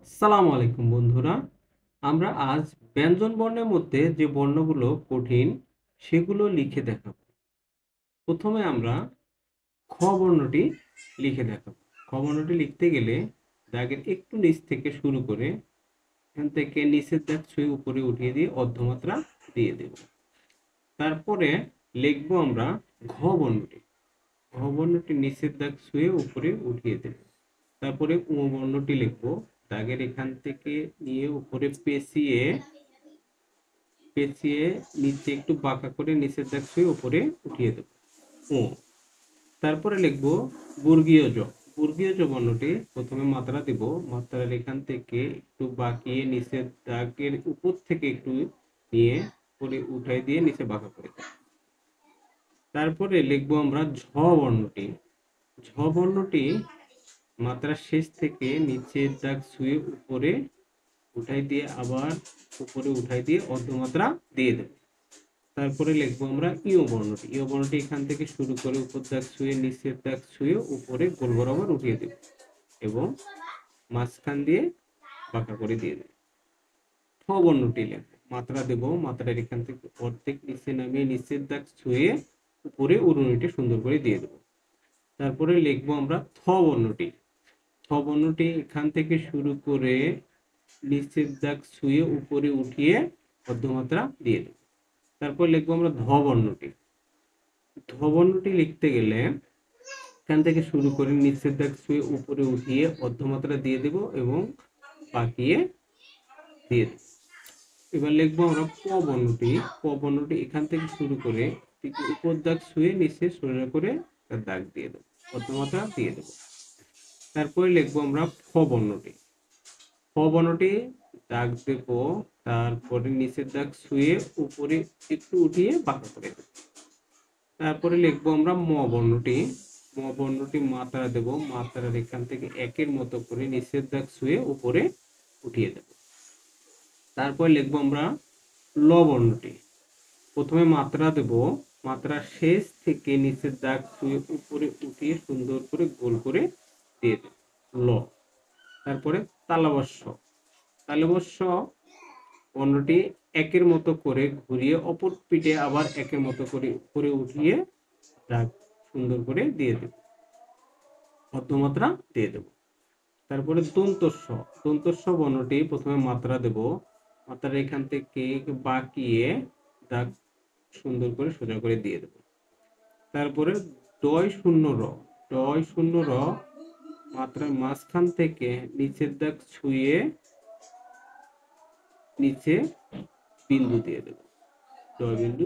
আসসালামু আলাইকুম বন্ধুরা। আমরা আজ ব্যঞ্জন বর্ণের মধ্যে যে বর্ণগুলো কঠিন সেগুলো লিখে দেখাবো। প্রথমে আমরা খ বর্ণটি লিখে দেখাবো। খ বর্ণটি লিখতে গেলে দাগের একটু নিচ থেকে শুরু করে এখান থেকে নিচের দাগ ছুঁয়ে উপরে উঠিয়ে দিয়ে অর্ধমাত্রা দিয়ে দেব। তারপরে লিখবো আমরা ঘ বর্ণটি। ঘ বর্ণটি নিচের দাগ ছুঁয়ে উপরে উঠিয়ে দেব। তারপরে উ বর্ণটি লিখবো। দাগের এখান থেকে নিয়ে উপরে পেঁচিয়ে পেঁচিয়ে নিচে একটু বাঁকা করে নিচের দাগ ছুঁয়ে উপরে উঠিয়ে দেব। ও তারপরে লিখবো বর্গীয় জ। বর্গীয় জ বর্ণটি প্রথমে মাত্রা দেব। মাত্রার এখান থেকে একটু বাঁকিয়ে নিচের দাগের উপর থেকে একটু নিয়ে উপরে উঠাই দিয়ে নিচে বাঁকা করে দেব। তারপরে লিখবো আমরা ঝ বর্ণটি। ঝ বর্ণটি মাত্রার শেষ থেকে নিচের দাগ ছুঁয়ে উপরে উঠাই দিয়ে আবার উপরে উঠাই দিয়ে অর্ধমাত্রা দিয়ে দেব। তারপরে লিখবো আমরা ইয় বর্ণটি। ইয় বর্ণটি এখান থেকে শুরু করে উপর দাগ ছুঁয়ে নিচের দাগ ছুঁয়ে উপরে গোল বরাবর উঠিয়ে দেব এবং মাঝখান দিয়ে বাঁকা করে দিয়ে দেব। ঠ বর্ণটি লিখবো। মাত্রা দেব। মাত্রার এখান থেকে অর্ধেক নিচে নামিয়ে নিচের দাগ ছুঁয়ে উপরে উড়ুনিটি সুন্দর করে দিয়ে দেব। তারপরে লিখবো আমরা থ বর্ণটি। থ বর্ণটি এখান থেকে শুরু করে নিচের দাগ ছুঁয়ে উপরে উঠিয়ে অর্ধমাত্রা দিয়ে দেব। তারপর লিখবো আমরা ধ বর্ণটি। ধ বর্ণটি লিখতে গেলে এখান থেকে শুরু করে নিচের দাগ ছুঁয়ে উপরে উঠিয়ে অর্ধমাত্রা দিয়ে দেব এবং বাঁকিয়ে দিয়ে দেব। এবার লিখবো আমরা প বর্ণটি। প বর্ণটি এখান থেকে শুরু করে উপর দাগ ছুঁয়ে নিচে সোজা করে দাগ দিয়ে দেব, অর্ধমাত্রা দিয়ে দেব। তারপরে লিখবো আমরা ফ বর্ণটি। ফ বর্ণটি দাগ দেব, তারপরে নিচের দাগ ছুঁয়ে উপরে একটু উঠিয়ে বাঁকা করে দেব। তারপরে লিখবো আমরা ম বর্ণটি। ম বর্ণটি মাত্রা দেব। মাত্রার এখান থেকে একের মতো করে নিচের দাগ ছুঁয়ে উপরে উঠিয়ে দেব। তারপর লিখবো আমরা ল বর্ণটি। প্রথমে মাত্রা দেব। মাত্রার শেষ থেকে নিচের দাগ ছুঁয়ে উপরে উঠিয়ে সুন্দর করে গোল করে দিয়ে দেব, ল। তারপরে তালবস্য। তালবস্য বর্ণটি একের মতো করে ঘুরিয়ে অপর পিঠে আবার একের মতো করে উপরে উঠিয়ে দাগ সুন্দর করে দিয়ে দেব, অর্ধমাত্রা দিয়ে দেব। তারপরে দন্তস্ব। দন্তস্ব বর্ণটি প্রথমে মাত্রা দেব। মাত্রার এখান থেকে বাঁকিয়ে দাগ সুন্দর করে সোজা করে দিয়ে দেব। তারপরে ডয় শূন্য র। ডয় শূন্য র মাত্রার মাঝখান থেকে নিচের দাগ ছুঁয়ে নিচে বিন্দু দিয়ে দেব, ডয় বিন্দু।